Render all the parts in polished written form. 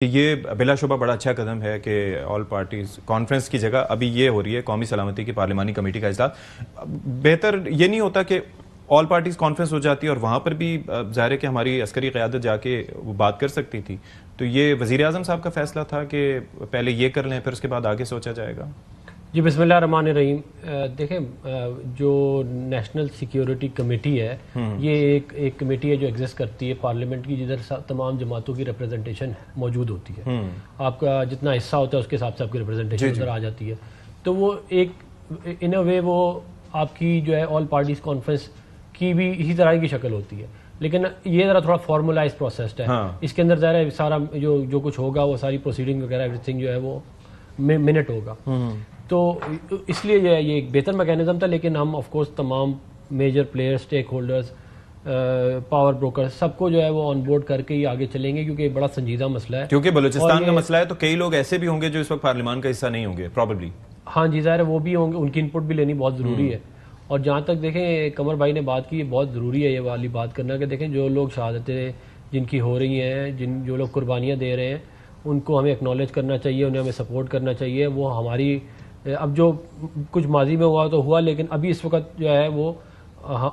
ये बिलाशुबा बड़ा अच्छा कदम है कि ऑल पार्टीज कॉन्फ्रेंस की जगह अभी ये हो रही है कौमी सलामती की पार्लिमानी कमेटी का इजलास। बेहतर ये नहीं होता कि ऑल पार्टीज कॉन्फ्रेंस हो जाती है और वहां पर भी जाहिर है कि हमारी अस्करी क़यादत जाके वो बात कर सकती थी। तो ये वज़ीर आज़म साहब का फैसला था कि पहले ये कर लें फिर उसके बाद आगे सोचा जाएगा। जी बिस्मिल्लाह रहमान रहीम। देखें, जो नेशनल सिक्योरिटी कमेटी है ये एक कमेटी है जो एग्जिस्ट करती है पार्लियामेंट की, जिधर तमाम जमातों की रिप्रेजेंटेशन मौजूद होती है। आपका जितना हिस्सा होता है उसके हिसाब से आपकी रिप्रेजेंटेशन उधर आ जाती है। तो वो एक इन अ वे वो आपकी जो है ऑल पार्टीज कॉन्फ्रेंस की भी इसी तरह की शक्ल होती है, लेकिन ये ज़रा थोड़ा फॉर्मुलाइज प्रोसेस है। इसके अंदर ज़रा सारा जो कुछ होगा वो सारी प्रोसीडिंग वगैरह एवरीथिंग जो है वो मिनट होगा। तो इसलिए ये एक बेहतर मैकेनिज्म था, लेकिन हम ऑफ कोर्स तमाम major players, stakeholders, power broker सबको जो है वो ऑन बोर्ड करके ही आगे चलेंगे, क्योंकि बड़ा संजीदा मसला है। क्योंकि बलूचिस्तान का मसला है तो कई लोग ऐसे भी होंगे जो इस वक्त पार्लियामान का हिस्सा नहीं होंगे प्रॉबेबली। हाँ जी, ज़ाहिर है वो भी होंगे, उनकी इनपुट भी लेनी बहुत ज़रूरी है। और जहाँ तक देखें कमर भाई ने बात की, बहुत ज़रूरी है ये वाली बात करना कि देखें जो लोग शहादतें जिनकी हो रही हैं, जो लोग कुर्बानियाँ दे रहे हैं, उनको हमें एक्नॉलेज करना चाहिए, उन्हें हमें सपोर्ट करना चाहिए। वो हमारी अब जो कुछ माजी में हुआ तो हुआ, लेकिन अभी इस वक्त जो है वो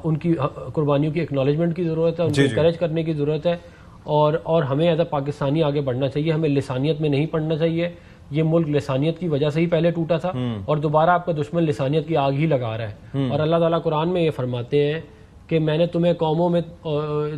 उनकी कुर्बानियों की एक्नॉलेजमेंट की ज़रूरत है, उनको इंकरेज करने की ज़रूरत है। और हमें एज अ पाकिस्तानी आगे बढ़ना चाहिए, हमें लिसानियत में नहीं पढ़ना चाहिए। ये मुल्क लिसानियत की वजह से ही पहले टूटा था और दोबारा आपका दुश्मन लिसानियत की आग ही लगा रहा है। और अल्लाह ताला कुरान में ये फरमाते हैं कि मैंने तुम्हें कौमों में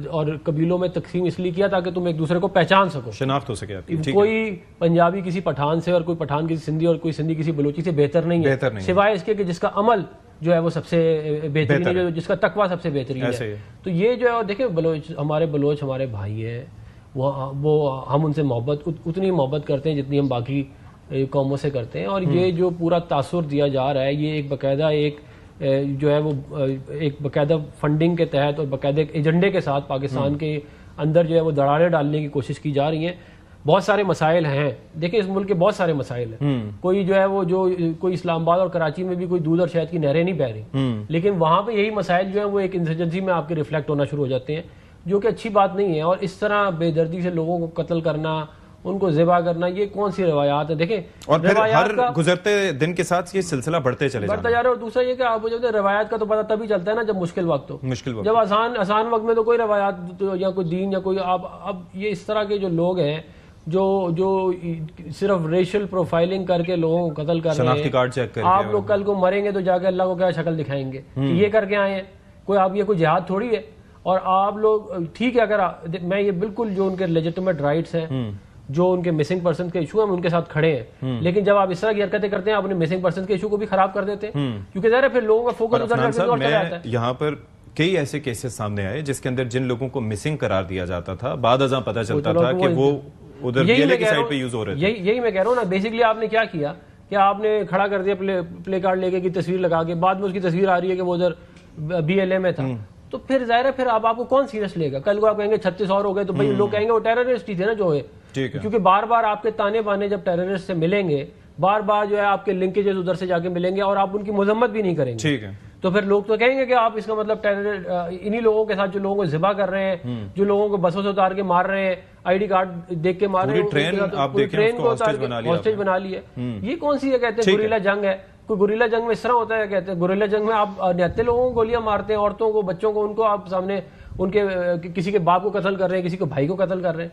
और कबीलों में तकसीम इसलिए किया ताकि तुम एक दूसरे को पहचान सको, शनाख्त हो सके आपकी। कोई पंजाबी किसी पठान से और कोई पठान किसी सिंधी और कोई सिंधी किसी बलोची से बेहतर नहीं है, सिवाय इसके कि जिसका अमल जो है वो सबसे बेहतरीन है, जिसका तकवा सबसे बेहतरीन है। तो ये जो है देखिए बलोच हमारे भाई हैं, वो हम उनसे उतनी मोहब्बत करते हैं जितनी हम बाकी कौमों से करते हैं। और ये जो पूरा तासुर दिया जा रहा है, ये एक बाकायदा जो है वो एक बाकायदा फंडिंग के तहत और बाकायदा एजेंडे के साथ पाकिस्तान के अंदर जो है वो दरारें डालने की कोशिश की जा रही हैं। बहुत सारे मसाइल हैं, देखिए इस मुल्क के बहुत सारे मसाइल हैं। कोई जो है वो कोई इस्लामाबाद और कराची में भी कोई दूध और शहद की नहरें नहीं बह रही, लेकिन वहां पे यही मसाइल जो है वो एक इंसर्जेंसी में आपके रिफ्लेक्ट होना शुरू हो जाते हैं, जो कि अच्छी बात नहीं है। और इस तरह बेदर्दी से लोगों को कत्ल करना, उनको ज़िबा करना, ये कौन सी रवायात है? देखें, और फिर हर गुजरते दिन के साथ ये सिलसिला बढ़ता जा रहा है। और दूसरा ये कि आप रवायात का तो पता तभी चलता है ना जब मुश्किल वक्त हो। जब आसान वक्त में तो कोई रवायात या कोई दीन या कोई अब ये इस तरह के जो लोग हैं जो सिर्फ रेशियल प्रोफाइलिंग करके लोगों को कत्ल कर रहे हैं। आप लोग कल को मरेंगे तो जाके अल्लाह को क्या शक्ल दिखाएंगे कि ये करके आए हैं? ये कोई जिहाद थोड़ी है। और आप लोग ठीक है, अगर मैं ये बिल्कुल जो उनके लेजिटिमेट राइट्स हैं, जो उनके मिसिंग पर्सन के इशू है, हम उनके साथ खड़े हैं, लेकिन जब आप इस तरह की हरकतें करते हैं आप अपने मिसिंग पर्सन के इशू को भी खराब कर देते हैं, क्योंकि ज़रा फिर लोगों का फोकस उधर जाता है। यहाँ पर कई ऐसे केसेस सामने आए जिसके अंदर जिन लोगों को मिसिंग करार दिया जाता था, बाद अज़ां पता चलता था कि वो उधर जेल की साइड पे यूज हो रहे थे। यही मैं कह रहा हूँ ना, बेसिकली आपने क्या किया कि आपने खड़ा कर दिया प्ले कार्ड लेके की तस्वीर लगा के, बाद में उसकी तस्वीर आ रही है कि वो उधर BLA में था। तो फिर जाहिर है फिर आपको कौन सीरियस लेगा? कल को आप कहेंगे 36 और हो गए तो भाई लोग कहेंगे वो टेररिस्ट ही थे ना जो है। क्योंकि बार बार आपके ताने बाने जब टेररिस्ट से मिलेंगे, बार बार जो है आपके लिंकेजेस उधर से जाके मिलेंगे और आप उनकी मजम्मत भी नहीं करेंगे, ठीक है, तो फिर लोग तो कहेंगे कि आप इसका मतलब इन्हीं लोगों के साथ जो लोगों को ज़िबा कर रहे हैं, जो लोगों को बसों से उतार के मार रहे हैं, ID कार्ड देख के मार रहे हैं, ट्रेन को हॉस्टेज बना लिया। ये कौन सी है कहते हैं गुरिल्ला जंग है? कोई गुरिल्ला जंग में इस तरह होता है? कहते हैं गुरिल्ला जंग में आप निहत्ते लोगों को गोलियां मारते हैं, औरतों को, बच्चों को, उनको आप सामने उनके किसी के बाप को कत्ल कर रहे हैं, किसी के भाई को कत्ल कर रहे हैं।